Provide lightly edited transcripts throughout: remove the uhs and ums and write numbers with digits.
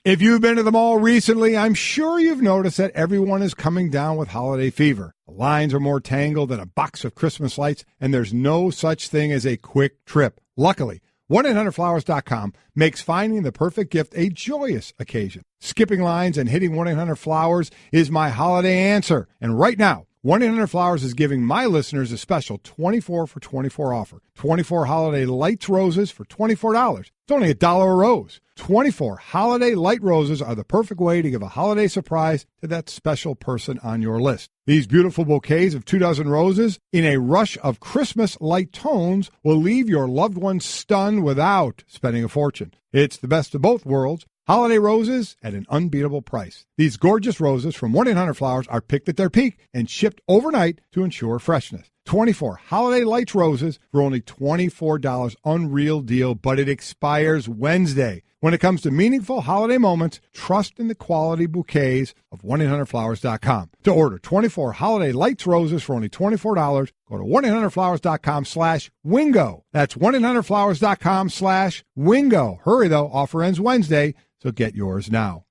If you've been to the mall recently, I'm sure you've noticed that everyone is coming down with holiday fever. The lines are more tangled than a box of Christmas lights, and there's no such thing as a quick trip. Luckily, 1-800-Flowers.com makes finding the perfect gift a joyous occasion. Skipping lines and hitting 1-800-Flowers is my holiday answer. And right now, 1-800-Flowers is giving my listeners a special 24 for 24 offer. 24 holiday lights roses for $24. It's only $1 a rose. 24 holiday light roses are the perfect way to give a holiday surprise to that special person on your list. These beautiful bouquets of 24 roses in a rush of Christmas light tones will leave your loved ones stunned without spending a fortune. It's the best of both worlds. Holiday roses at an unbeatable price. These gorgeous roses from 1-800-Flowers are picked at their peak and shipped overnight to ensure freshness. 24 holiday lights roses for only $24. Unreal deal, but it expires Wednesday. When it comes to meaningful holiday moments, trust in the quality bouquets of 1-800-Flowers.com. To order 24 holiday lights roses for only $24, go to 1-800-Flowers.com/Wingo. That's 1-800-Flowers.com/Wingo. Hurry, though. Offer ends Wednesday, so get yours now.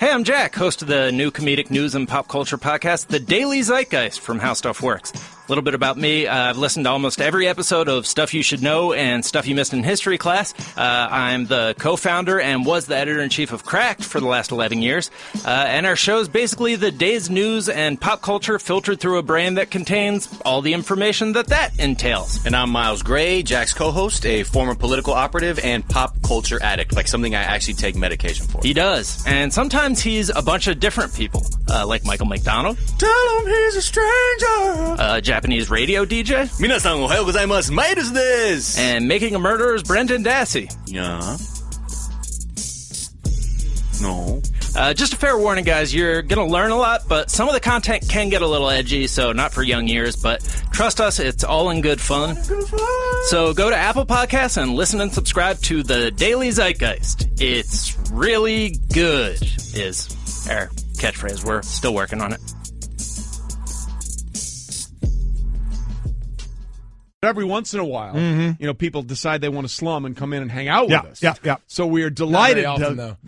Hey, I'm Jack, host of the new comedic news and pop culture podcast, The Daily Zeitgeist from How Stuff Works. A little bit about me. I've listened to almost every episode of Stuff You Should Know and Stuff You Missed in History Class. I'm the co-founder and was the editor-in-chief of Cracked for the last 11 years. And our show is basically the day's news and pop culture filtered through a brain that contains all the information that entails. And I'm Miles Gray, Jack's co-host, a former political operative and pop culture addict, like something I actually take medication for. He does. And sometimes he's a bunch of different people, like Michael McDonald. Tell him he's a stranger. Japanese radio DJ. Minasan ohayou gozaimasu, Midas desu. And Making a Murderer's Brendan Dassey. Yeah. No. Just a fair warning, guys, you're going to learn a lot, but some of the content can get a little edgy, so not for young ears, but trust us, it's all in good fun. So go to Apple Podcasts and listen and subscribe to The Daily Zeitgeist. It's really good, is our catchphrase. We're still working on it. Every once in a while, people decide they want to slum and come in and hang out with us. Yeah. So we are delighted. Not very often, though.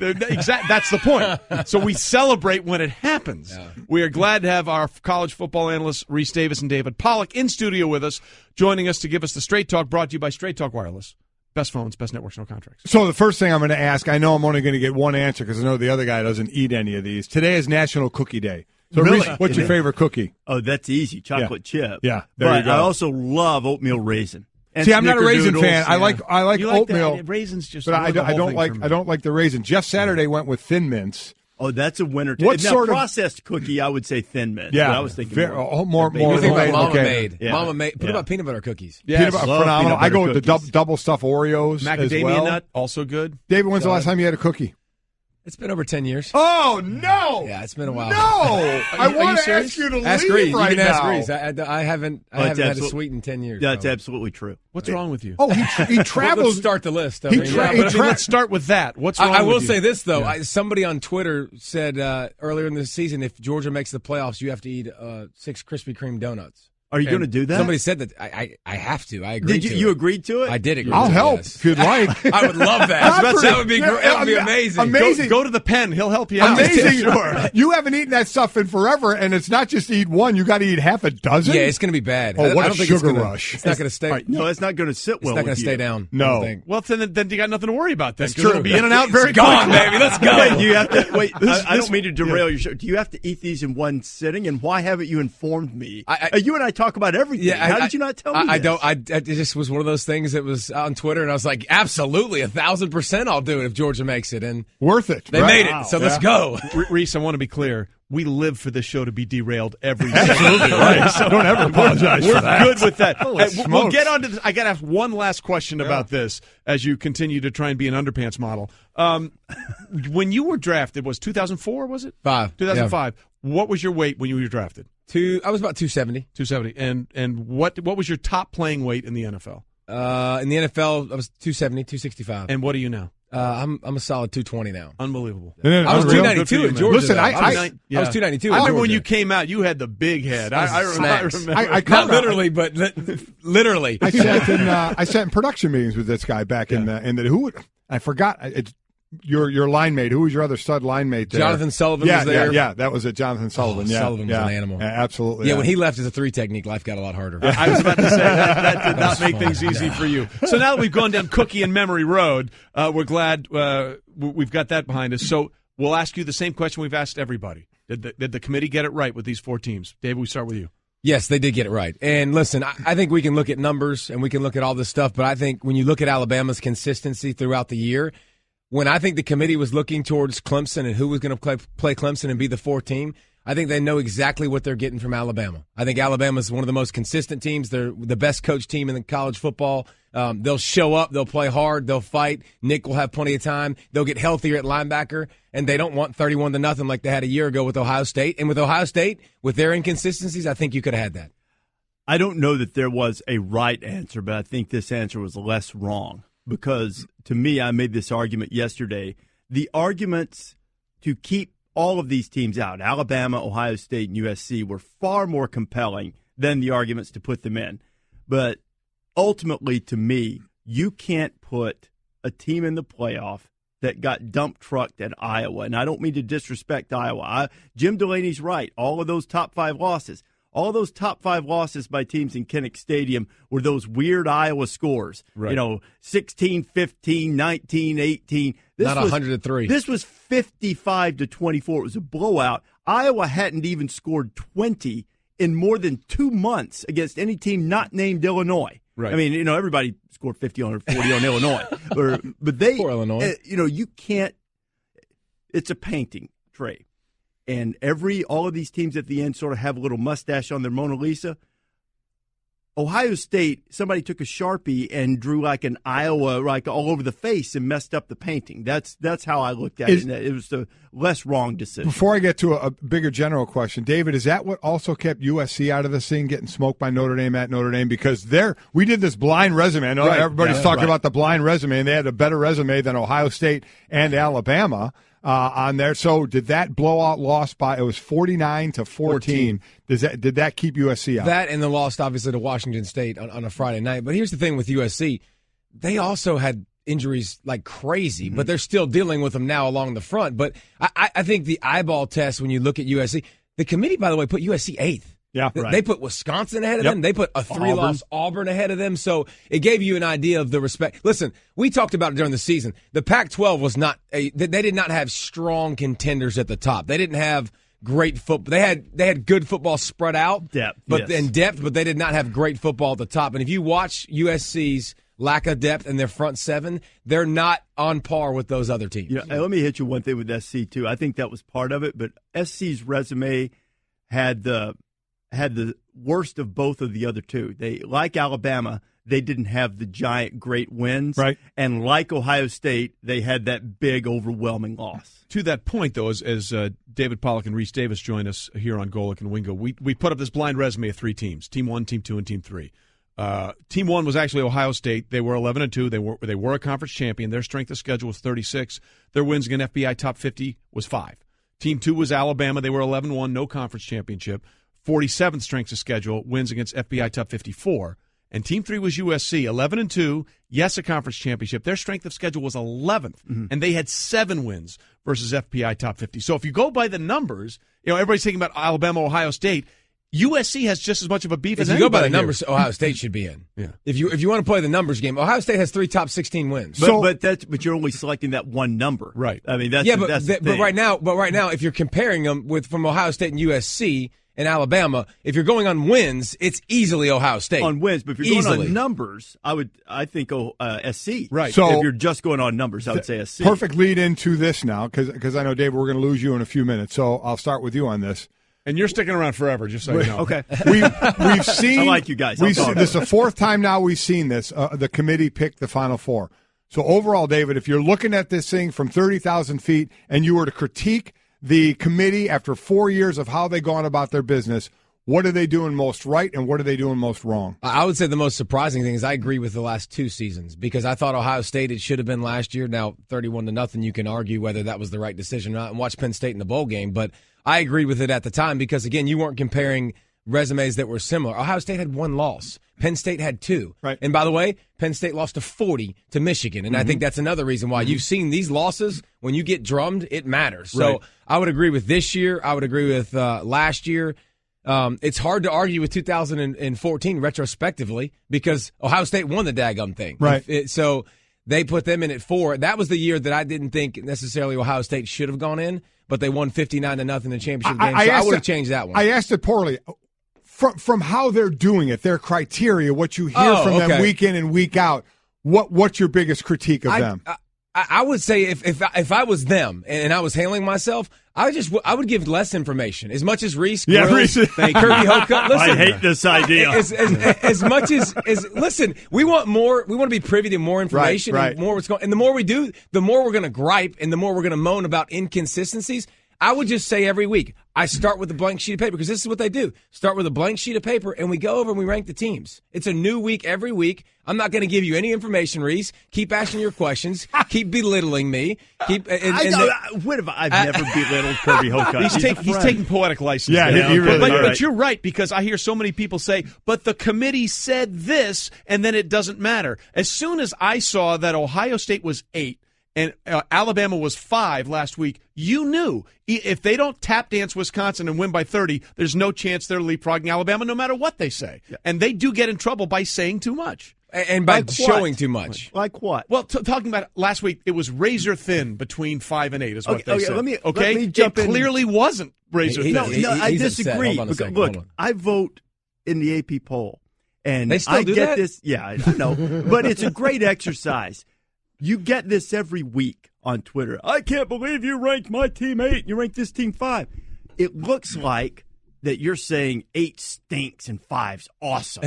That's the point. So we celebrate when it happens. Yeah. We are glad to have our college football analysts, Rece Davis and David Pollack, in studio with us, joining us to give us the Straight Talk, brought to you by Straight Talk Wireless. Best phones, best networks, no contracts. So the first thing I'm going to ask, I know I'm only going to get one answer because I know the other guy doesn't eat any of these. Today is National Cookie Day. So, really? Reese, what's your favorite cookie? Oh, that's easy. Chocolate chip. Yeah, there you go. I also love oatmeal raisin. And see, I'm not a raisin fan. I like oatmeal. That? Raisins just. But I don't like the raisin. Jeff Saturday went with Thin Mints. Oh, that's a winner. What sort of processed cookie? I would say Thin Mint. Yeah, but I was thinking more. You think about Mama okay. made. Yeah. Mama made. What Yeah. about peanut butter cookies? Yes. Peanut butter, phenomenal. I go with the cookies. double stuffed Oreos Macadamia as well. nut, also good. David, when's the last time you had a cookie? It's been over 10 years. Oh, no! Yeah, it's been a while. No! I want to ask you to Ask leave Reese. right You can now. ask Reese. I haven't had a sweet in 10 years. That's probably. absolutely true. What's wrong with you? Oh, he travels. Let's start the list. Let's start with that. What's wrong I will with you? say this, though. Somebody on Twitter said earlier in the season, if Georgia makes the playoffs, you have to eat 6 Krispy Kreme donuts. Are you going to do that? Somebody said that. I have to. I agreed Did to you it. agreed to it? I did agree I'll to it, help yes. if you'd like. I would love that. That would be great. That would be amazing. Amazing. Go to the pen. He'll help you out. Amazing. Sure. You haven't eaten that stuff in forever, and it's not just to eat one. You got to eat half a dozen? Yeah, it's going to be bad. Oh, what I a don't think sugar it's gonna, rush. It's not going to stay. Right, no, it's not going to sit well. It's not going with to stay you. down. No. I don't think. Well, then you got nothing to worry about. That's Because true. It'll be in and out very Gone, quickly. baby. Let's go. Wait, do you have to wait? I don't mean to derail your show. Do you have to eat these in one sitting? And why haven't you informed me? You and I talk about everything. Yeah, How did you not tell me? I this? don't. It just was one of those things that was on Twitter, and I was like, absolutely, 1,000% I'll do it if Georgia makes it. And Worth it. they made it, so let's go. Reese, I want to be clear. We live for this show to be derailed every day. Absolutely right. So don't ever apologize for that. We're good with that. Holy We'll smokes. get on to this. I got to ask one last question about this as you continue to try and be an underpants model. When you were drafted, was 2004, was it? 2005. What was your weight when you were drafted? I was about 270. 270. And what was your top playing weight in the NFL? In the NFL, I was 270, 265. And what are you now? I'm a solid 220 now. Unbelievable. I was Unreal. 292 at Georgia. Listen, though. I was 292 I at remember when Georgia. you came out, you had the big head. I remember. Not literally, but literally. I sat in production meetings with this guy back in the who I forgot. It's your line mate. Who was your other stud line mate there? Jonathan Sullivan was there. Yeah, that was it. Jonathan Sullivan. Sullivan was an animal. Yeah, absolutely. Yeah, when he left as a 3 technique, life got a lot harder. I was about to say that did not make things easy for you. So now that we've gone down Cookie and Memory Road, we're glad we've got that behind us. So we'll ask you the same question we've asked everybody. Did the committee get it right with these 4 teams? David, we start with you. Yes, they did get it right. And listen, I think we can look at numbers and we can look at all this stuff, but I think when you look at Alabama's consistency throughout the year, when I think the committee was looking towards Clemson and who was going to play Clemson and be the 4th team, I think they know exactly what they're getting from Alabama. I think Alabama is one of the most consistent teams. They're the best coached team in the college football. They'll show up. They'll play hard. They'll fight. Nick will have plenty of time. They'll get healthier at linebacker, and they don't want 31-0 like they had a year ago with Ohio State. And with Ohio State, with their inconsistencies, I think you could have had that. I don't know that there was a right answer, but I think this answer was less wrong because, to me, I made this argument yesterday. The arguments to keep all of these teams out, Alabama, Ohio State, and USC, were far more compelling than the arguments to put them in. But ultimately, to me, you can't put a team in the playoff that got dump trucked at Iowa. And I don't mean to disrespect Iowa. Jim Delaney's right. All of those top 5 losses. All those top 5 losses by teams in Kinnick Stadium were those weird Iowa scores. Right. 16, 15, 19, 18. Not 103. This was 55-24. It was a blowout. Iowa hadn't even scored 20 in more than 2 months against any team not named Illinois. Right. I mean, you scored 50 or 40 on Illinois. But they, poor Illinois. You can't. It's a painting, Trey. And all of these teams at the end sort of have a little mustache on their Mona Lisa. Ohio State, somebody took a Sharpie and drew like an Iowa like all over the face and messed up the painting. That's how I looked at it. And it was a less wrong decision. Before I get to a bigger general question, David, is that what also kept USC out of this thing, getting smoked by Notre Dame at Notre Dame? Because we did this blind resume. I know everybody's talking about the blind resume, and they had a better resume than Ohio State and Alabama on there. So did that blowout loss it was 49-14. Did that keep USC out? That and the loss, obviously, to Washington State on a Friday night. But here's the thing with USC. They also had injuries like crazy, but they're still dealing with them now along the front. But I think the eyeball test, when you look at USC, the committee, by the way, put USC 8th. Yeah, right. They put Wisconsin ahead of them. They put a 3-loss Auburn ahead of them. So it gave you an idea of the respect. Listen, we talked about it during the season. The Pac-12 was not they did not have strong contenders at the top. They didn't have great football. They had good football spread out, depth, but they did not have great football at the top. And if you watch USC's lack of depth in their front 7, they're not on par with those other teams. Let me hit you one thing with SC too. I think that was part of it, but SC's resume had the worst of both of the other two. They, like Alabama, they didn't have the giant great wins. Right. And like Ohio State, they had that big overwhelming loss. To that point, though, as David Pollack and Rece Davis join us here on Golic and Wingo, we put up this blind resume of 3 teams, Team 1, Team 2, and Team 3. Team 1 was actually Ohio State. They were 11-2. They were a conference champion. Their strength of schedule was 36. Their wins against FBI top 50 was 5. Team 2 was Alabama. They were 11-1, no conference championship. 47th strength of schedule, wins against FBI top 54. And Team 3 was USC, 11-2, yes, a conference championship. Their strength of schedule was 11th, and they had 7 wins versus FPI top 50. So if you go by the numbers, everybody's thinking about Alabama, Ohio State. USC has just as much of a beef as anybody. If you go by the numbers, Ohio State should be in. Yeah. If you want to play the numbers game, Ohio State has 3 top 16 wins. But you're only selecting that one number, right? I mean, but right now, if you're comparing them from Ohio State and USC and Alabama, if you're going on wins, it's easily Ohio State on wins. But if you're going on numbers, I think SC. Right. So if you're just going on numbers, I would say SC. Perfect lead into this now, because I know, David, we're going to lose you in a few minutes. So I'll start with you on this. And you're sticking around forever, just so you know. Okay. We've seen. I like you guys. This is the 4th time now we've seen this. The committee picked the Final Four. So overall, David, if you're looking at this thing from 30,000 feet and you were to critique the committee after 4 years of how they've gone about their business, what are they doing most right and what are they doing most wrong? I would say the most surprising thing is I agree with the last 2 seasons because I thought Ohio State, it should have been last year. Now 31-0, you can argue whether that was the right decision or not and watch Penn State in the bowl game. But I agreed with it at the time because, again, you weren't comparing resumes that were similar. Ohio State had 1 loss. Penn State had 2. Right. And by the way, Penn State lost to 40 to Michigan. And I think that's another reason why you've seen these losses. When you get drummed, it matters. So I would agree with this year. I would agree with last year. It's hard to argue with 2014 retrospectively because Ohio State won the daggum thing. Right. So they put them in at 4. That was the year that I didn't think necessarily Ohio State should have gone in, but they won 59-0 in the championship game. So I would have changed that one. I asked it poorly. From how they're doing it, their criteria, what you hear from them week in and week out, what's your biggest critique of them? I would say if I was them and I was handling myself, I would give less information. As much as Rece, Grills, Kirby Hocutt. Listen, I hate this idea. As much as listen, we want more. We want to be privy to more information and more what's going. And the more we do, the more we're going to gripe and the more we're going to moan about inconsistencies. I would just say every week, I start with a blank sheet of paper because this is what they do. Start with a blank sheet of paper, and we go over and we rank the teams. It's a new week every week. I'm not going to give you any information, Rece. Keep asking your questions. Keep belittling me. I've never belittled Kirby Hocutt. He's taking poetic license. Yeah, he really but you're right, because I hear so many people say, but the committee said this, and then it doesn't matter. As soon as I saw that Ohio State was 8, and Alabama was 5 last week, you knew if they don't tap dance Wisconsin and win by 30, there's no chance they're leapfrogging Alabama no matter what they say. Yeah. And they do get in trouble by saying too much. And by showing too much. Like what? Well, talking about last week, it was razor thin between 5 and 8 is what they said. Let me jump in. It clearly wasn't razor thin. No, I disagree. Look, I vote in the AP poll. And they still do that? This. Yeah, I know. But it's a great exercise. You get this every week on Twitter. I can't believe you ranked my team 8 and you ranked this team 5. It looks like that you're saying 8 stinks and 5's awesome.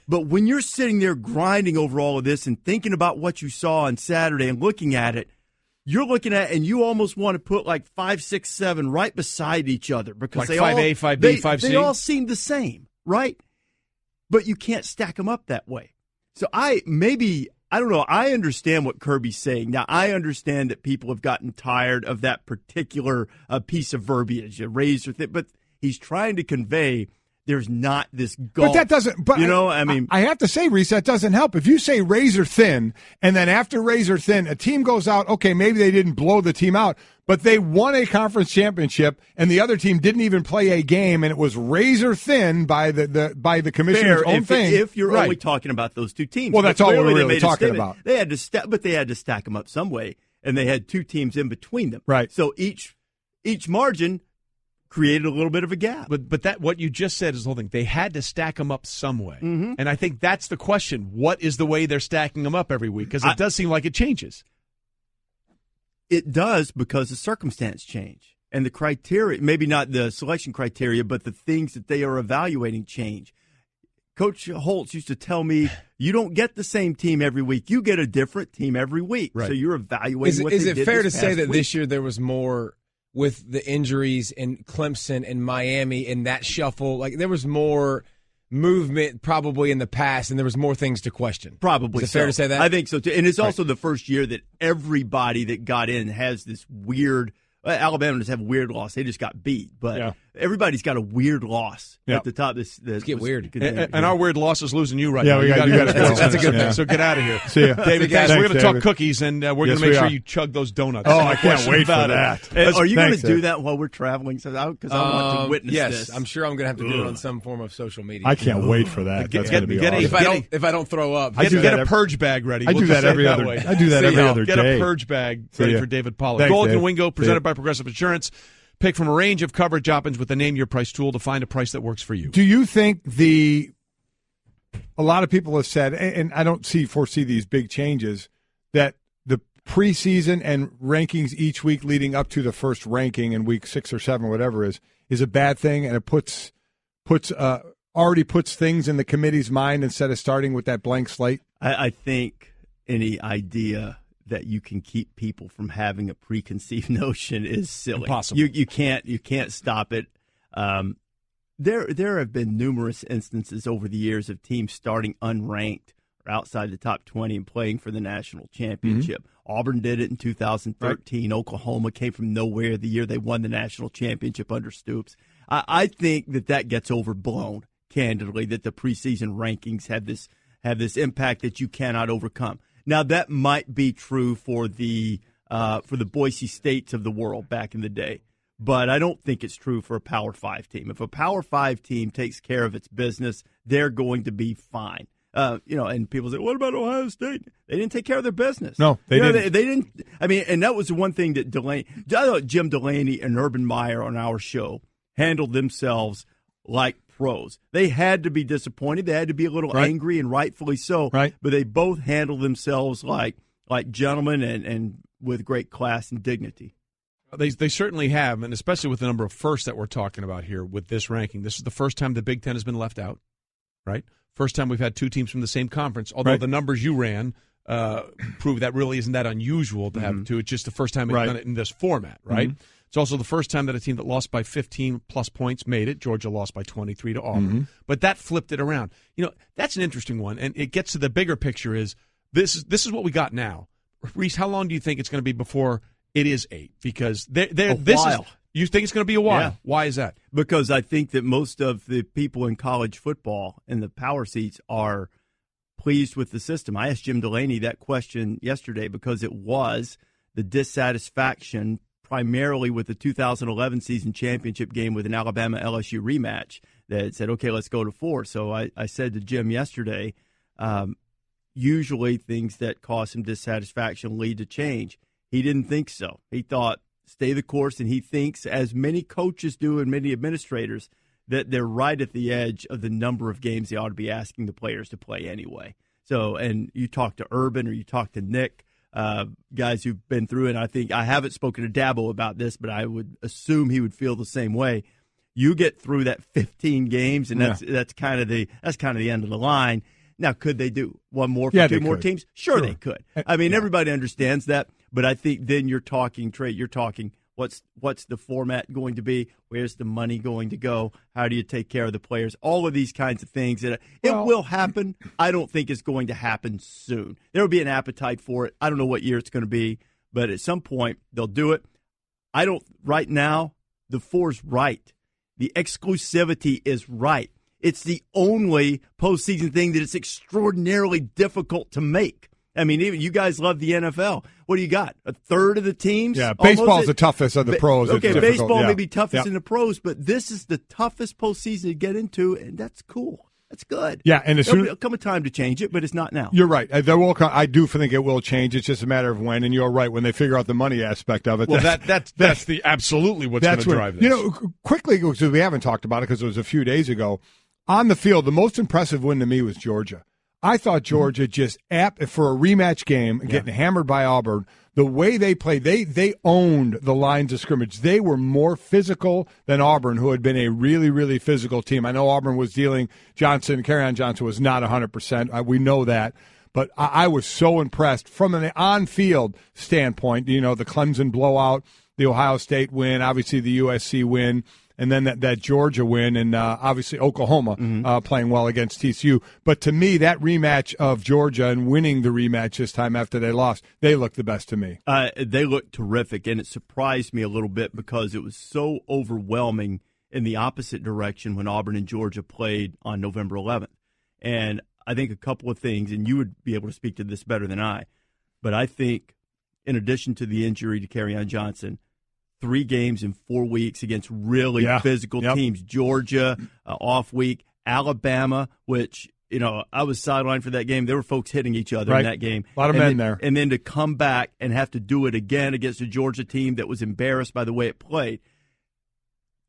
But when you're sitting there grinding over all of this and thinking about what you saw on Saturday and looking at it, you're looking at it and you almost want to put like 5, 6, 7 right beside each other because like 5A, 5B, 5C. They all seem the same, right? But you can't stack them up that way. So I don't know. I understand what Kirby's saying. Now, I understand that people have gotten tired of that particular piece of verbiage, a razor thin, but he's trying to convey there's not this gulf. But that doesn't, I have to say, Rece, that doesn't help. If you say razor thin, and then after razor thin, a team goes out, okay, maybe they didn't blow the team out, but they won a conference championship, and the other team didn't even play a game, and it was razor thin by the commissioner's own thing. If you're only talking about those two teams. Well, that's all we're really talking about. They had to stack them up some way, and they had 2 teams in between them. Right. So each margin created a little bit of a gap. But that what you just said is the whole thing. They had to stack them up some way. Mm-hmm. And I think that's the question. What is the way they're stacking them up every week? Because it does seem like it changes. It does because the circumstance change. And the criteria, maybe not the selection criteria, but the things that they are evaluating change. Coach Holtz used to tell me, you don't get the same team every week. You get a different team every week. Right. So you're evaluating what they did. Is it fair to say that week. this year there was more with the injuries in Clemson and Miami and that shuffle? Like there was more movement probably in the past and there was more things to question. Probably. Is it fair to say that? I think so too. And it's also the first year that everybody that got in has this weird Alabama doesn't have a weird loss. They just got beat. But everybody's got a weird loss at the top. This get weird. And our weird loss is losing you right now. You got that's a good thing. So get out of here. See ya. David, guys, we're going to talk cookies, and we're going to make sure you chug those donuts. Oh, I can't wait for that. Are you going to do that while we're traveling? Because I want to witness this. Yes, I'm sure I'm going to have to do it on some form of social media. I can't wait for that. That's going to be awesome. If I don't throw up. Get a purge bag ready. I do that every other day. Get a purge bag ready for David Pollack. Golic and Wingo, presented by Progressive Insurance. Pick from a range of coverage options with the Name Your Price tool to find a price that works for you. Do you think a lot of people have said, and I don't foresee these big changes, that the preseason and rankings each week leading up to the first ranking in week 6 or 7, whatever is a bad thing, and it already puts things in the committee's mind instead of starting with that blank slate? I think any idea that you can keep people from having a preconceived notion is silly. Impossible. You can't stop it. There have been numerous instances over the years of teams starting unranked or outside the top 20 and playing for the national championship. Mm-hmm. Auburn did it in 2013. Right. Oklahoma came from nowhere the year they won the national championship under Stoops. I think that gets overblown, candidly, that the preseason rankings have this impact that you cannot overcome. Now, that might be true for the Boise States of the world back in the day, but I don't think it's true for a Power 5 team. If a Power 5 team takes care of its business, they're going to be fine. And people say, what about Ohio State? They didn't take care of their business. No, they didn't. They didn't. I mean, and that was the one thing that I thought Jim Delaney and Urban Meyer on our show handled themselves like pros. They had to be disappointed. They had to be a little angry, and rightfully so. Right. But they both handled themselves like gentlemen and with great class and dignity. They certainly have, and especially with the number of firsts that we're talking about here with this ranking. This is the first time the Big Ten has been left out, right? First time we've had two teams from the same conference, although the numbers you ran prove that really isn't that unusual to have two. It's just the first time we've done it in this format, right? Mm-hmm. It's also the first time that a team that lost by 15-plus points made it. Georgia lost by 23 to Auburn. Mm-hmm. But that flipped it around. That's an interesting one, and it gets to the bigger picture is this is what we got now. Rece, how long do you think it's going to be before it is 8? Because you think it's going to be a while. Yeah. Why is that? Because I think that most of the people in college football in the power seats are pleased with the system. I asked Jim Delaney that question yesterday because it was the dissatisfaction primarily with the 2011 season championship game with an Alabama-LSU rematch that said, okay, let's go to 4. So I said to Jim yesterday, usually things that cause some dissatisfaction lead to change. He didn't think so. He thought, stay the course, and he thinks, as many coaches do and many administrators, that they're right at the edge of the number of games they ought to be asking the players to play anyway. So, and you talk to Urban or you talk to Nick, guys who've been through it, and I haven't spoken to Dabo about this, but I would assume he would feel the same way. You get through that 15 games, and that's kind of the end of the line. Now, could they do one more for two more teams? Sure, they could. I mean, everybody understands that, but I think then you're talking, Trey, what's the format going to be? Where's the money going to go? How do you take care of the players? All of these kinds of things. It will happen. I don't think it's going to happen soon. There will be an appetite for it. I don't know what year it's going to be, but at some point they'll do it. Right now, the 4's right. The exclusivity is right. It's the only postseason thing that it's extraordinarily difficult to make. I mean, even you guys love the NFL. What do you got? A third of the teams? Yeah, baseball's the toughest of the pros. Okay, baseball may be toughest in the pros, but this is the toughest postseason to get into, and that's cool. That's good. Yeah, and there'll come a time to change it, but it's not now. You're right. There will come, I do think it will change. It's just a matter of when, and you're right, when they figure out the money aspect of it. Well, that's the absolutely what's going to drive this. Quickly, because we haven't talked about it because it was a few days ago, on the field, the most impressive win to me was Georgia. I thought Georgia just for a rematch game and getting hammered by Auburn, the way they played, they owned the lines of scrimmage. They were more physical than Auburn, who had been a really, really physical team. I know Auburn was dealing Kerryon Johnson was not 100%. We know that. But I was so impressed from an on-field standpoint, the Clemson blowout, the Ohio State win, obviously the USC win, and then that Georgia win, and obviously Oklahoma playing well against TCU. But to me, that rematch of Georgia and winning the rematch this time after they lost, they looked the best to me. They looked terrific, and it surprised me a little bit because it was so overwhelming in the opposite direction when Auburn and Georgia played on November 11th. And I think a couple of things, and you would be able to speak to this better than I, but I think in addition to the injury to Kerryon Johnson, 3 games in 4 weeks against really physical teams. Georgia, off week. Alabama, which, I was sidelined for that game. There were folks hitting each other in that game. A lot of men there. And then to come back and have to do it again against a Georgia team that was embarrassed by the way it played.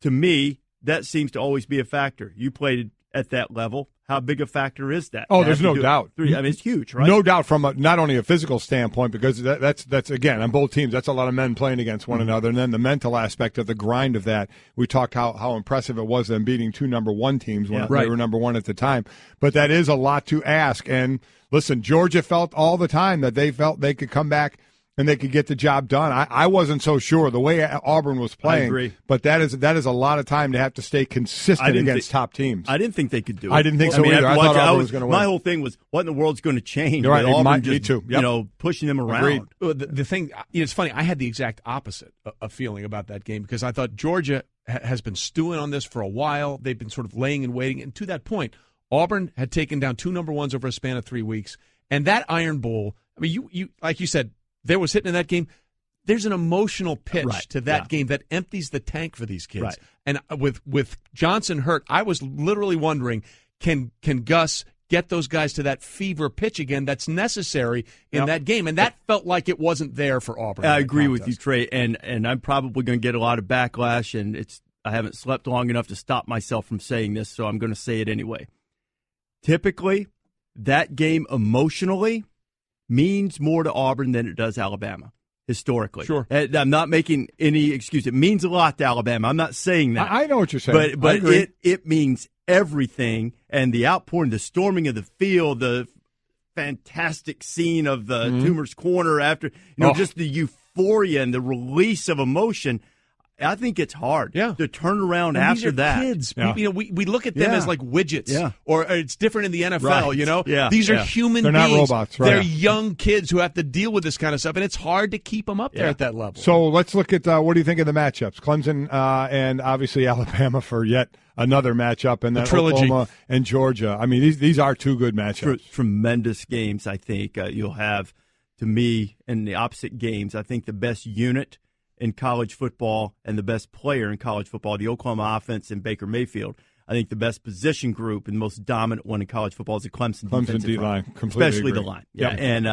To me, that seems to always be a factor. You played at that level. How big a factor is that? Oh, there's no doubt. I mean, it's huge, right? No doubt from not only a physical standpoint, because that's again, on both teams, that's a lot of men playing against one another. And then the mental aspect of the grind of that. We talked how impressive it was them beating 2 number 1 teams when they were number 1 at the time. But that is a lot to ask. And listen, Georgia felt all the time that they felt they could come back and they could get the job done. I wasn't so sure the way Auburn was playing. I agree. But that is a lot of time to have to stay consistent against top teams. I didn't think they could do it. I didn't think so either. I thought Auburn was going to win. My whole thing was, what in the world's going to change? You're right. Auburn me too. Yep. Pushing them around. Agreed. Well, the thing, it's funny, I had the exact opposite of feeling about that game because I thought Georgia has been stewing on this for a while. They've been sort of laying and waiting. And to that point, Auburn had taken down 2 number ones over a span of 3 weeks. And that Iron Bowl, I mean, you like you said, there was hitting in that game. There's an emotional pitch to that game that empties the tank for these kids. Right. And with Johnson hurt, I was literally wondering, can Gus get those guys to that fever pitch again that's necessary in that game? And that felt like it wasn't there for Auburn. I agree with you, Trey, and I'm probably going to get a lot of backlash, and I haven't slept long enough to stop myself from saying this, so I'm going to say it anyway. Typically, that game emotionally means more to Auburn than it does Alabama. Historically. Sure. I'm not making any excuse. It means a lot to Alabama. I'm not saying that. I know what you're saying. But it means everything, and the outpouring, the storming of the field, the fantastic scene of the Toomer's Corner after, just the euphoria and the release of emotion. I think it's hard to turn around after that. Kids, we look at them as like widgets, or it's different in the NFL. These are human They're beings. Not robots. Right. They're young kids who have to deal with this kind of stuff, and it's hard to keep them up there at that level. So let's look at what do you think of the matchups? Clemson and obviously Alabama for yet another matchup, and then Oklahoma and Georgia. I mean, these are 2 good matchups. Tremendous games. I think you'll have, to me, in the opposite games. I think the best unit in college football and the best player in college football, the Oklahoma offense and Baker Mayfield. I think the best position group and the most dominant one in college football is the Clemson D-line, especially the line. And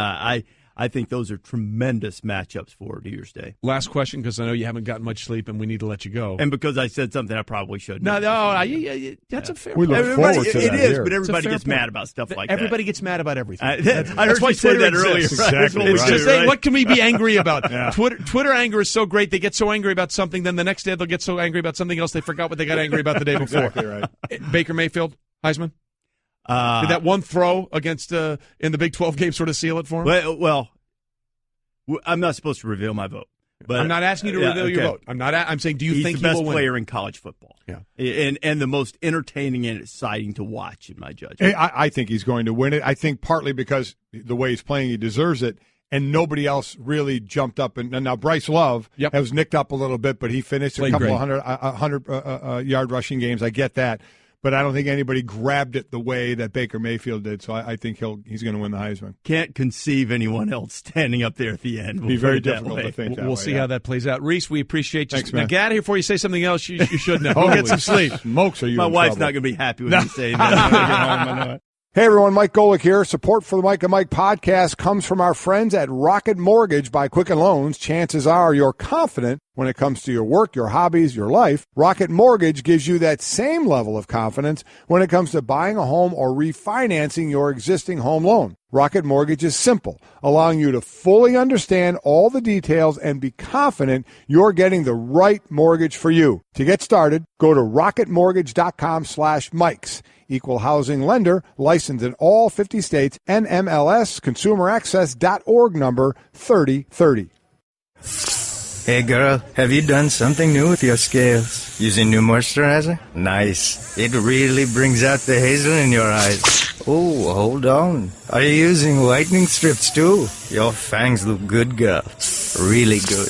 I think those are tremendous matchups for New Year's Day. Last question, because I know you haven't gotten much sleep and we need to let you go. And because I said something I probably shouldn't. No, that's a fair point. We look forward to that. It is, but everybody gets mad about stuff like that. Everybody gets mad about everything. I heard you say that earlier. Exactly. It's just saying, what can we be angry about? Twitter anger is so great. They get so angry about something, then the next day they'll get so angry about something else they forgot what they got angry about the day before. Exactly right. Baker Mayfield, Heisman? Did that one throw against in the Big 12 game sort of seal it for him? Well, I'm not supposed to reveal my vote. But I'm not asking you to reveal your vote. I'm saying, do you think he's the best he will player win? in college football? Yeah, and the most entertaining and exciting to watch, in my judgment. I think he's going to win it. I think partly because the way he's playing, he deserves it, and nobody else really jumped up. And now Bryce Love has nicked up a little bit, but he finished a couple of 100-yard rushing games. I get that. But I don't think anybody grabbed it the way that Baker Mayfield did, so I think he's going to win the Heisman. Can't conceive anyone else standing up there at the end. It'll be very difficult to think that way. We'll see how that plays out. Rece, we appreciate you. Thanks, man. Now, get out of here before you say something else you shouldn't have. Go get some sleep. Smokes, are you My in wife's trouble? not going to be happy with me saying that. I'm gonna get home, I know it. Hey everyone, Mike Golic here. Support for the Mike and Mike podcast comes from our friends at Rocket Mortgage by Quicken Loans. Chances are you're confident when it comes to your work, your hobbies, your life. Rocket Mortgage gives you that same level of confidence when it comes to buying a home or refinancing your existing home loan. Rocket Mortgage is simple, allowing you to fully understand all the details and be confident you're getting the right mortgage for you. To get started, go to rocketmortgage.com/Mikes. Equal housing lender, licensed in all 50 states, NMLS, consumeraccess.org number 3030. Hey girl, have you done something new with your scales? Using new moisturizer? Nice. It really brings out the hazel in your eyes. Oh, hold on. Are you using whitening strips too? Your fangs look good, girl. Really good.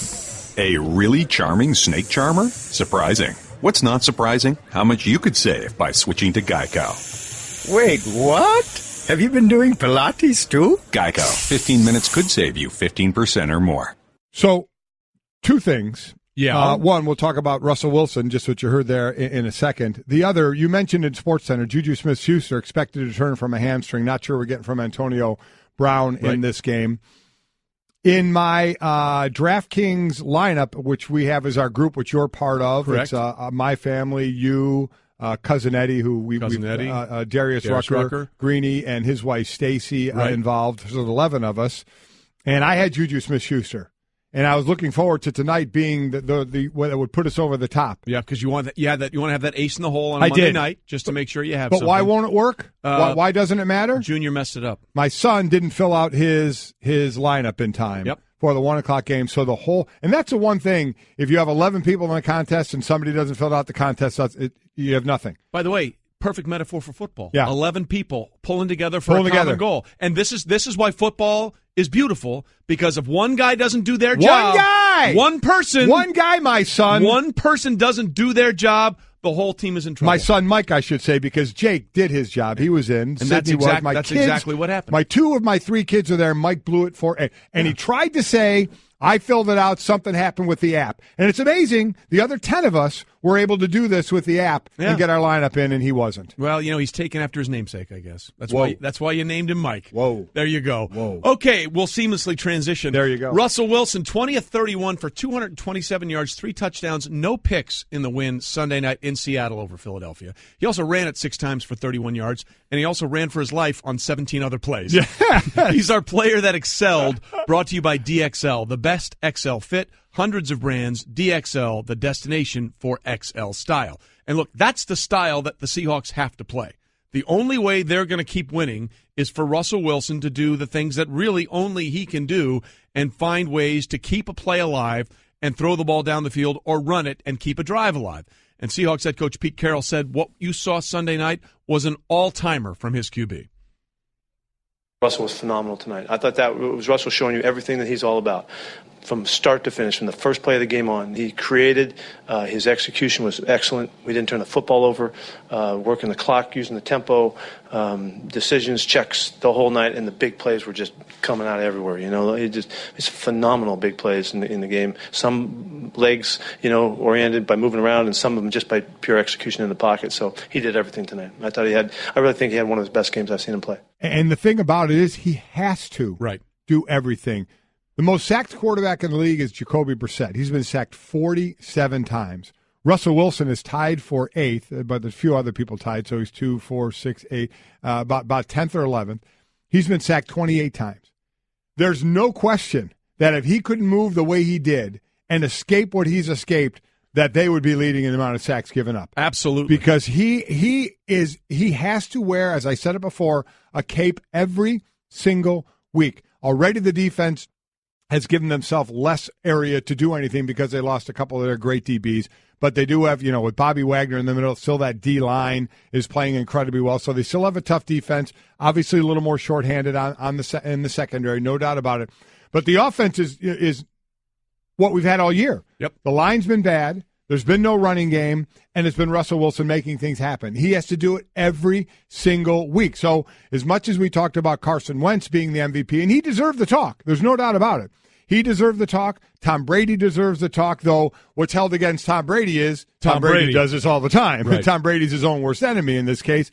A really charming snake charmer? Surprising. What's not surprising? How much you could save by switching to Geico. Wait, what? Have you been doing Pilates too? Geico. 15 minutes could save you 15% or more. So, 2 things. Yeah. One, we'll talk about Russell Wilson, just what you heard there in a second. The other, you mentioned in SportsCenter, Juju Smith-Schuster expected to return from a hamstring. Not sure we're getting from Antonio Brown in this game. In my DraftKings lineup, which we have as our group, which you're part of, correct. It's my family, you, Cousin Eddie, Darius Rucker, Greeny, and his wife Stacy involved. So 11 of us, and I had Juju Smith-Schuster. And I was looking forward to tonight being the what that would put us over the top. Yeah, because you want you want to have that ace in the hole on Monday night just to make sure you have. But something. why won't it work? Why doesn't it matter? Junior messed it up. My son didn't fill out his lineup in time for the 1:00 game. So the whole and that's the one thing. If you have 11 people in the contest and somebody doesn't fill out the contest, you have nothing. By the way, perfect metaphor for football. Yeah. 11 people pulling together for a common goal. And this is why football is beautiful, because if one guy doesn't do their job, one guy, my son, one person doesn't do their job, the whole team is in trouble. My son Mike, I should say, because Jake did his job. He was in. And that's exactly what happened. 2 of my 3 kids are there. Mike blew it for, and he tried to say, I filled it out. Something happened with the app. And it's amazing. The other 10 of us were able to do this with the app and get our lineup in, and he wasn't. Well, he's taken after his namesake, I guess. That's why you named him Mike. Whoa. There you go. Whoa. Okay, we'll seamlessly transition. There you go. Russell Wilson, 20 of 31 for 227 yards, 3 touchdowns, no picks in the win Sunday night in Seattle over Philadelphia. He also ran it 6 times for 31 yards, and he also ran for his life on 17 other plays. Yeah. He's our player that excelled, brought to you by DXL, the best XL fit. Hundreds of brands, DXL, the destination for XL style. And look, that's the style that the Seahawks have to play. The only way they're going to keep winning is for Russell Wilson to do the things that really only he can do and find ways to keep a play alive and throw the ball down the field or run it and keep a drive alive. And Seahawks head coach Pete Carroll said what you saw Sunday night was an all-timer from his QB. Russell was phenomenal tonight. I thought that was Russell showing you everything that he's all about. From start to finish, from the first play of the game on, he created. His execution was excellent. We didn't turn the football over, working the clock, using the tempo, decisions, checks the whole night, and the big plays were just coming out everywhere. It's phenomenal big plays in the game. Some legs, oriented by moving around, and some of them just by pure execution in the pocket. So he did everything tonight. I really think he had one of his best games I've seen him play. And the thing about it is he has to do everything. The most sacked quarterback in the league is Jacoby Brissett. He's been sacked 47 times. Russell Wilson is tied for 8th, but there's a few other people tied, so he's 2, 4, 6, 8, about 10th or 11th. He's been sacked 28 times. There's no question that if he couldn't move the way he did and escape what he's escaped, that they would be leading in the amount of sacks given up. Absolutely. Because he has to wear, as I said it before, a cape every single week. Already the defense has given themselves less area to do anything because they lost a couple of their great DBs. But they do have, with Bobby Wagner in the middle, still that D-line is playing incredibly well. So they still have a tough defense. Obviously a little more shorthanded in the secondary, no doubt about it. But the offense is what we've had all year. Yep. The line's been bad. There's been no running game, and it's been Russell Wilson making things happen. He has to do it every single week. So as much as we talked about Carson Wentz being the MVP, and he deserved the talk, there's no doubt about it. He deserved the talk. Tom Brady deserves the talk, though what's held against Tom Brady is Tom Brady does this all the time. Right. Tom Brady's his own worst enemy in this case.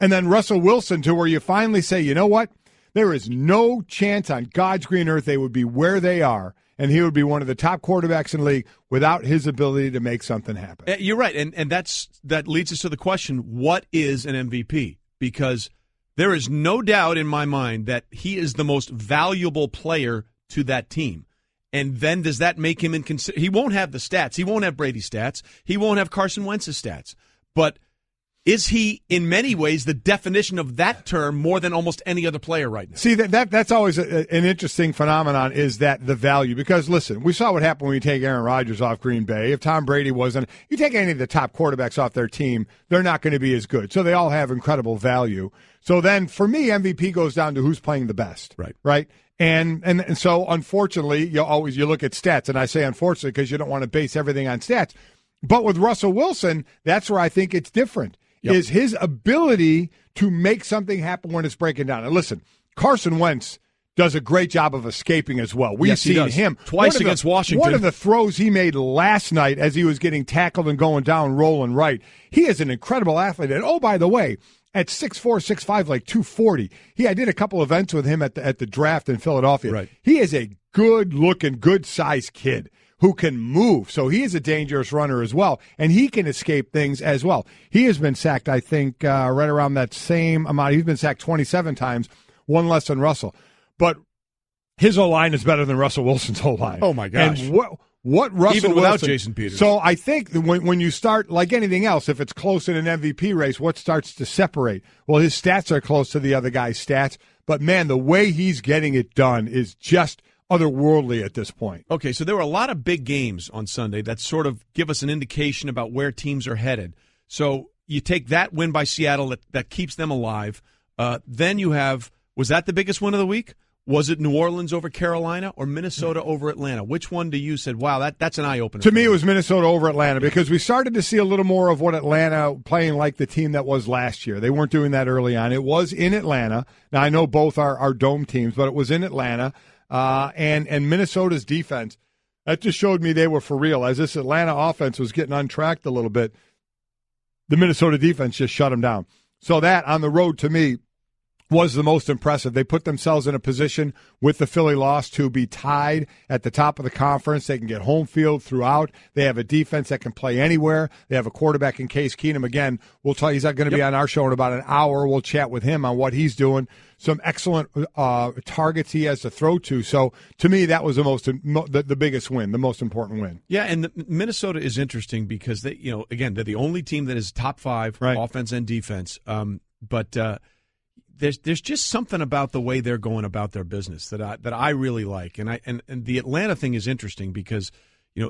And then Russell Wilson, to where you finally say, you know what? There is no chance on God's green earth they would be where they are, and he would be one of the top quarterbacks in the league without his ability to make something happen. You're right, and that leads us to the question, what is an MVP? Because there is no doubt in my mind that he is the most valuable player to that team. And then does that make him he won't have the stats. He won't have Brady's stats. He won't have Carson Wentz's stats. But is he, in many ways, the definition of that term more than almost any other player right now? See, that's always an interesting phenomenon, is that the value. Because, listen, we saw what happened when you take Aaron Rodgers off Green Bay. If Tom Brady wasn't, you take any of the top quarterbacks off their team, they're not going to be as good. So they all have incredible value. So then, for me, MVP goes down to who's playing the best. Right? And so, unfortunately, you look at stats. And I say unfortunately because you don't want to base everything on stats. But with Russell Wilson, that's where I think it's different. Yep. Is his ability to make something happen when it's breaking down. And listen, Carson Wentz does a great job of escaping as well. We've seen him twice against Washington. One of the throws he made last night as he was getting tackled and going down, rolling right. He is an incredible athlete. And, oh, by the way, at 6'4", 6'5", like 240, I did a couple events with him at the draft in Philadelphia. Right. He is a good-looking, good-sized kid who can move. So he is a dangerous runner as well, and he can escape things as well. He has been sacked, I think, right around that same amount. He's been sacked 27 times, one less than Russell. But his O-line is better than Russell Wilson's O-line. Oh, my gosh. And what Russell even without Wilson, Jason Peters. So I think when you start, like anything else, if it's close in an MVP race, what starts to separate? Well, his stats are close to the other guy's stats, but, man, the way he's getting it done is just otherworldly at this point. Okay, so there were a lot of big games on Sunday that sort of give us an indication about where teams are headed. So you take that win by Seattle that keeps them alive. Then you have, was that the biggest win of the week? Was it New Orleans over Carolina or Minnesota over Atlanta? Which one do you said, wow, that's an eye-opener? To me, it was Minnesota over Atlanta because we started to see a little more of what Atlanta playing like the team that was last year. They weren't doing that early on. It was in Atlanta. Now, I know both are dome teams, but it was in Atlanta. And Minnesota's defense, that just showed me they were for real. As this Atlanta offense was getting untracked a little bit, the Minnesota defense just shut them down. So that, on the road, to me, was the most impressive. They put themselves in a position with the Philly loss to be tied at the top of the conference. They can get home field throughout. They have a defense that can play anywhere. They have a quarterback in Case Keenum. Again, we'll tell you he's not going to be on our show in about an hour. We'll chat with him on what he's doing. Some excellent targets he has to throw to. So, to me, that was the biggest win, the most important win. Yeah, and Minnesota is interesting because they, again, they're the only team that is top 5 offense and defense. But there's just something about the way they're going about their business that I really like. And the Atlanta thing is interesting because,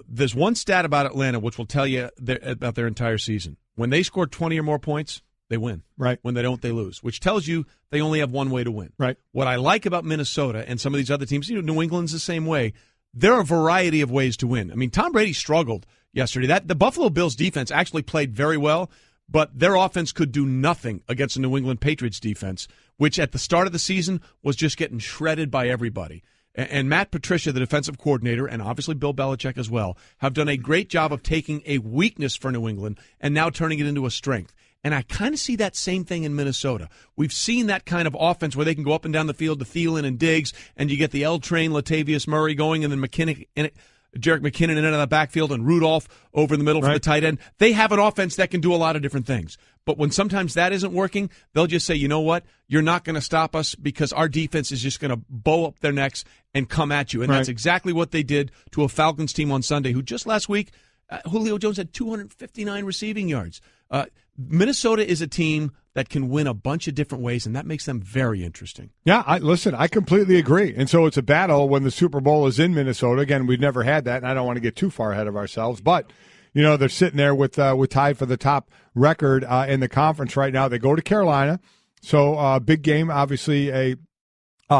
there's one stat about Atlanta which will tell you about their entire season. When they score 20 or more points, they win. Right. When they don't, they lose, which tells you they only have one way to win. Right. What I like about Minnesota and some of these other teams, New England's the same way. There are a variety of ways to win. I mean, Tom Brady struggled yesterday. The Buffalo Bills defense actually played very well, but their offense could do nothing against the New England Patriots defense, which at the start of the season was just getting shredded by everybody. And Matt Patricia, the defensive coordinator, and obviously Bill Belichick as well, have done a great job of taking a weakness for New England and now turning it into a strength. And I kind of see that same thing in Minnesota. We've seen that kind of offense where they can go up and down the field to Thielen and Diggs, and you get the L train, Latavius Murray going, and then Jerick McKinnon in and out of the backfield, and Rudolph over in the middle for the tight end. They have an offense that can do a lot of different things. But when sometimes that isn't working, they'll just say, you know what, you're not going to stop us because our defense is just going to bow up their necks and come at you. And that's exactly what they did to a Falcons team on Sunday, who just last week, Julio Jones had 259 receiving yards. Minnesota is a team that can win a bunch of different ways, and that makes them very interesting. Yeah, I completely agree. And so it's a battle when the Super Bowl is in Minnesota. Again, we've never had that, and I don't want to get too far ahead of ourselves. But, they're sitting there with tied for the top record in the conference right now. They go to Carolina. So big game, obviously,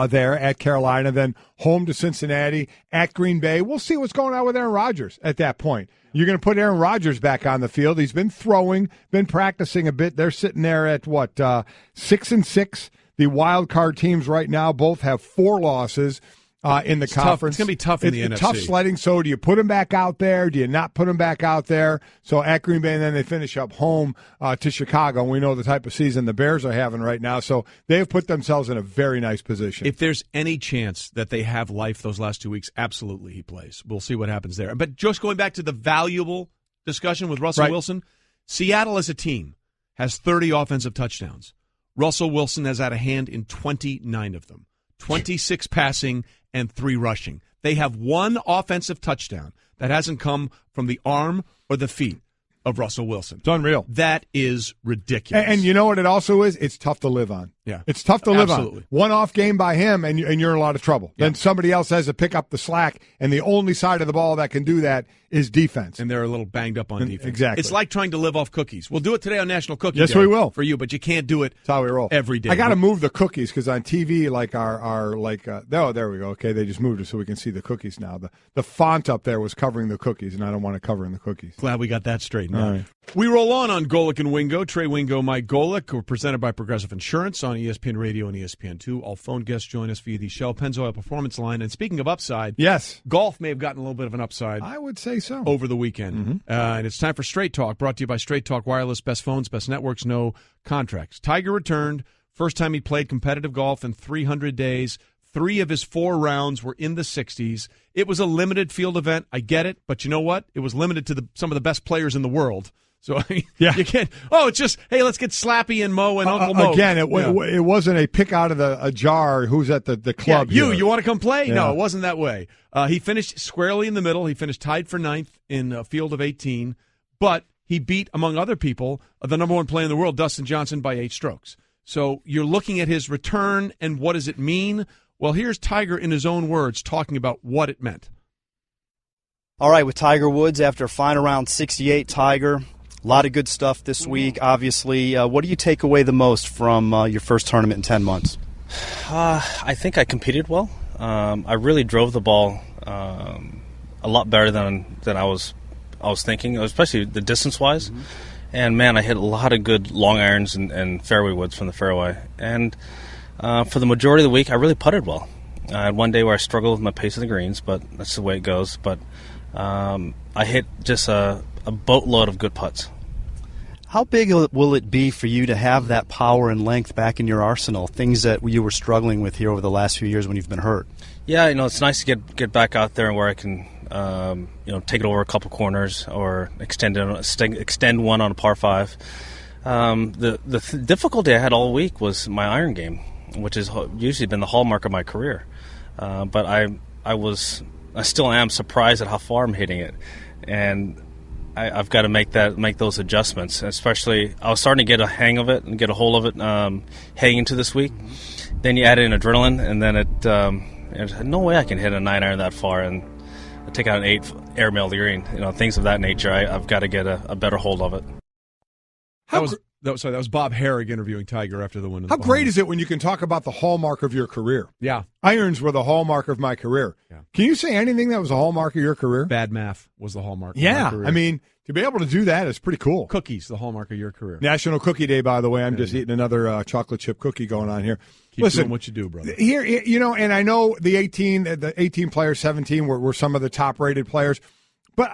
there at Carolina, then home to Cincinnati, at Green Bay. We'll see what's going on with Aaron Rodgers at that point. You're going to put Aaron Rodgers back on the field. He's been throwing, been practicing a bit. They're sitting there at, 6-6. The wild card teams right now both have 4 losses in the conference. It's going to be tough in the NFC. It's tough sledding. So do you put him back out there? Do you not put him back out there? So at Green Bay, and then they finish up home to Chicago. And we know the type of season the Bears are having right now. So they've put themselves in a very nice position. If there's any chance that they have life those last 2 weeks, absolutely he plays. We'll see what happens there. But just going back to the valuable discussion with Russell Wilson, Seattle as a team has 30 offensive touchdowns. Russell Wilson has had a hand in 29 of them, 26 passing and 3 rushing. They have 1 offensive touchdown that hasn't come from the arm or the feet of Russell Wilson. It's unreal. That is ridiculous. And you know what it also is? It's tough to live on. Yeah. It's tough to live Absolutely. on. One off game by him, and you're in a lot of trouble. Yeah. Then somebody else has to pick up the slack, and the only side of the ball that can do that is defense. And they're a little banged up on defense. Exactly. It's like trying to live off cookies. We'll do it today on National Cookie Yes, Day we will. for you, but you can't do it That's how we roll. every day. I got to move the cookies because on TV, there we go. Okay, they just moved it so we can see the cookies now. The font up there was covering the cookies, and I don't want to cover in the cookies. Glad we got that straightened out. Right. We roll on Golic and Wingo. Trey Wingo, Mike Golic. We're presented by Progressive Insurance on ESPN Radio and ESPN2. All phone guests join us via the Shell Pennzoil Performance Line. And speaking of upside, yes, golf may have gotten a little bit of an upside. I would say so. Over the weekend. Mm-hmm. And it's time for Straight Talk, brought to you by Straight Talk Wireless. Best phones, best networks, no contracts. Tiger returned. First time he played competitive golf in 300 days. 3 of his 4 rounds were in the 60s. It was a limited field event. I get it. But you know what? It was limited to some of the best players in the world. So you can't. Oh, it's just, hey, let's get Slappy and Mo and Uncle Mo. Again, it wasn't a pick out of a jar. Who's at the club? Yeah, you want to come play? Yeah. No, it wasn't that way. He finished squarely in the middle. He finished tied for 9th in a field of 18, but he beat, among other people, the number 1 player in the world, Dustin Johnson, by 8 strokes. So you're looking at his return and what does it mean? Well, here's Tiger in his own words talking about what it meant. All right, with Tiger Woods after final round 68, Tiger. A lot of good stuff this week, obviously. What do you take away the most from your first tournament in 10 months? I think I competed well. I really drove the ball a lot better than I was thinking, especially the distance-wise. Mm-hmm. And, man, I hit a lot of good long irons and fairway woods from the fairway. And for the majority of the week, I really putted well. I had one day where I struggled with my pace of the greens, but that's the way it goes. But I hit just a boatload of good putts. How big will it be for you to have that power and length back in your arsenal, things that you were struggling with here over the last few years when you've been hurt? Yeah, it's nice to get back out there where I can take it over a couple corners or extend one on a par 5. The difficulty I had all week was my iron game, which has usually been the hallmark of my career. But I still am surprised at how far I'm hitting it, and I've got to make those adjustments. Especially, I was starting to get a hang of it and get a hold of it heading into this week. Mm-hmm. Then you add in adrenaline, and then there's no way I can hit a 9-iron that far and take out an 8 airmail the green. Things of that nature. I've got to get a better hold of it. That was Bob Herrig interviewing Tiger after the win. How great is it when you can talk about the hallmark of your career? Yeah. Irons were the hallmark of my career. Yeah. Can you say anything that was a hallmark of your career? Bad math was the hallmark of my career. I mean, to be able to do that is pretty cool. Cookies, the hallmark of your career. National Cookie Day, by the way. I'm just eating another chocolate chip cookie going on here. Keep doing what you do, brother. Here, and I know the 18 players, 17 were some of the top-rated players. But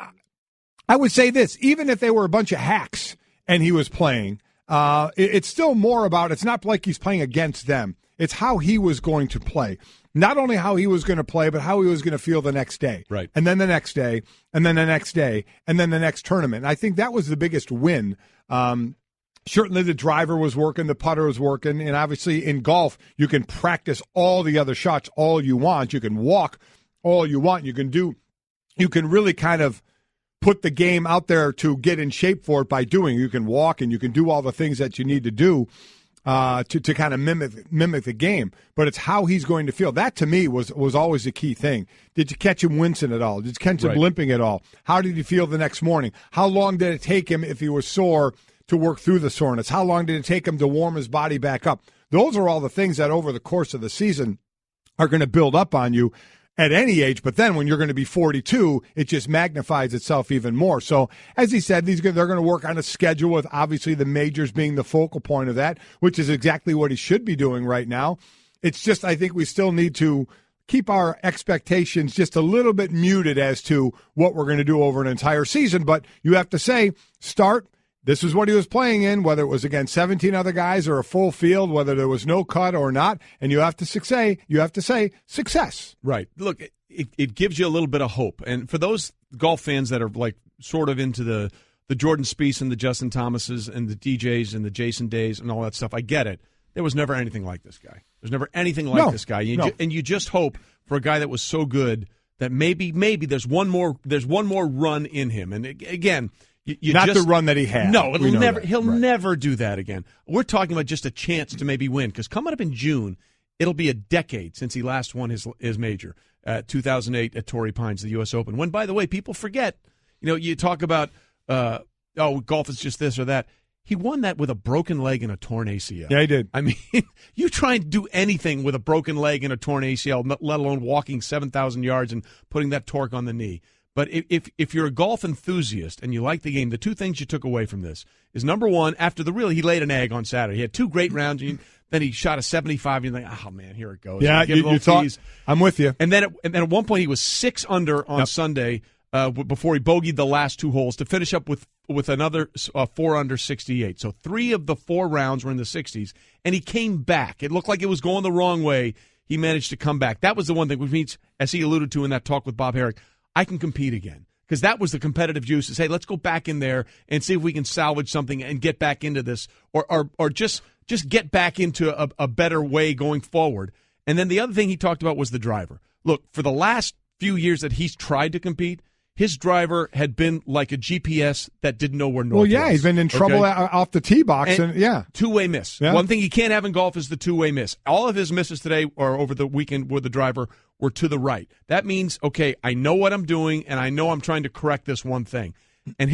I would say this, even if they were a bunch of hacks and he was playing, it's still more about, it's not like he's playing against them. It's how he was going to play. Not only how he was going to play, but how he was going to feel the next day. Right. And then the next day, and then the next day, and then the next tournament. And I think that was the biggest win. Certainly the driver was working, the putter was working, and obviously in golf, you can practice all the other shots all you want. You can walk all you want. You can really kind of put the game out there to get in shape for it by doing. You can walk and you can do all the things that you need to do to kind of mimic the game. But it's how he's going to feel. That, to me, was always the key thing. Did you catch him wincing at all? Did you catch him limping at all? How did he feel the next morning? How long did it take him, if he was sore, to work through the soreness? How long did it take him to warm his body back up? Those are all the things that over the course of the season are going to build up on you at any age, but then when you're going to be 42, it just magnifies itself even more. So, as he said, they're going to work on a schedule with obviously the majors being the focal point of that, which is exactly what he should be doing right now. It's just, I think we still need to keep our expectations just a little bit muted as to what we're going to do over an entire season. But you have to say, this is what he was playing in, whether it was against 17 other guys or a full field, whether there was no cut or not, and you have to say success. Right. Look, it gives you a little bit of hope. And for those golf fans that are like sort of into the Jordan Spieth and the Justin Thomases and the DJs and the Jason Days and all that stuff, I get it. There was never anything like this guy. There's never anything like this guy. And you just hope for a guy that was so good that maybe there's one more run in him. And again, the run that he had. No, he'll never do that again. We're talking about just a chance to maybe win, because coming up in June, it'll be a decade since he last won his major, 2008 at Torrey Pines, the U.S. Open. When, by the way, people forget, you talk about, golf is just this or that. He won that with a broken leg and a torn ACL. Yeah, he did. I mean, you try and do anything with a broken leg and a torn ACL, let alone walking 7,000 yards and putting that torque on the knee. But if you're a golf enthusiast and you like the game, the two things you took away from this is, number one, he laid an egg on Saturday. He had 2 great rounds, then he shot a 75, and you're like, oh, man, here it goes. Yeah, you thought, I'm with you. And then at one point he was 6 under on Sunday before he bogeyed the last 2 holes to finish up with another 4 under 68. So 3 of the 4 rounds were in the 60s, and he came back. It looked like it was going the wrong way. He managed to come back. That was the one thing, which means, as he alluded to in that talk with Bob Herrig, I can compete again, because that was the competitive juice. Is, hey, let's go back in there and see if we can salvage something and get back into this, or just get back into a better way going forward. And then the other thing he talked about was the driver. Look, for the last few years that he's tried to compete, his driver had been like a GPS that didn't know where north was. Well, yeah, he's been in trouble off the tee box. And two-way miss. Yeah. One thing you can't have in golf is the two-way miss. All of his misses today or over the weekend with the driver were to the right. That means, okay, I know what I'm doing, and I know I'm trying to correct this one thing. and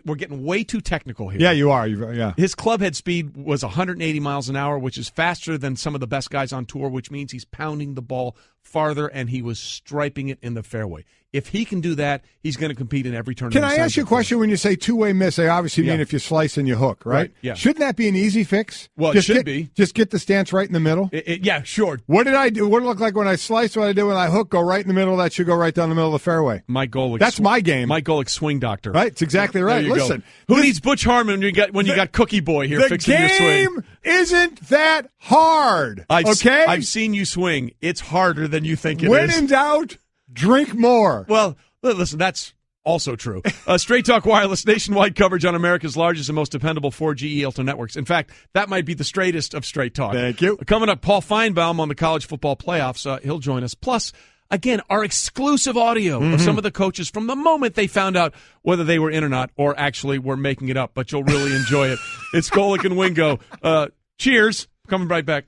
we're getting way too technical here. Yeah, you are. Yeah. His club head speed was 180 miles an hour, which is faster than some of the best guys on tour, which means he's pounding the ball farther, and he was striping it in the fairway. If he can do that, he's going to compete in every tournament. Can I ask you a question? When you say two-way miss, they obviously mean if you slice and you hook, right? Yeah. Shouldn't that be an easy fix? Well, it should be. Just get the stance right in the middle? Yeah, sure. What did I do? What did it look like when I slice? What I did when I hook? Go right in the middle. That should go right down the middle of the fairway. Mike Golic. That's my game. Mike Golic, swing doctor. Right? It's exactly right. Listen. Who needs Butch Harmon when you got Cookie Boy here fixing your swing? The game isn't that hard, okay? I've seen you swing. It's harder than you think it is. When in doubt, drink more. Well, listen, that's also true. Straight Talk Wireless, nationwide coverage on America's largest and most dependable 4G ELTO networks. In fact, that might be the straightest of Straight Talk. Thank you. Coming up, Paul Feinbaum on the college football playoffs. He'll join us. Plus, again, our exclusive audio of some of the coaches from the moment they found out whether they were in or not, or actually were making it up. But you'll really enjoy it. It's Golic and Wingo. Cheers. Coming right back.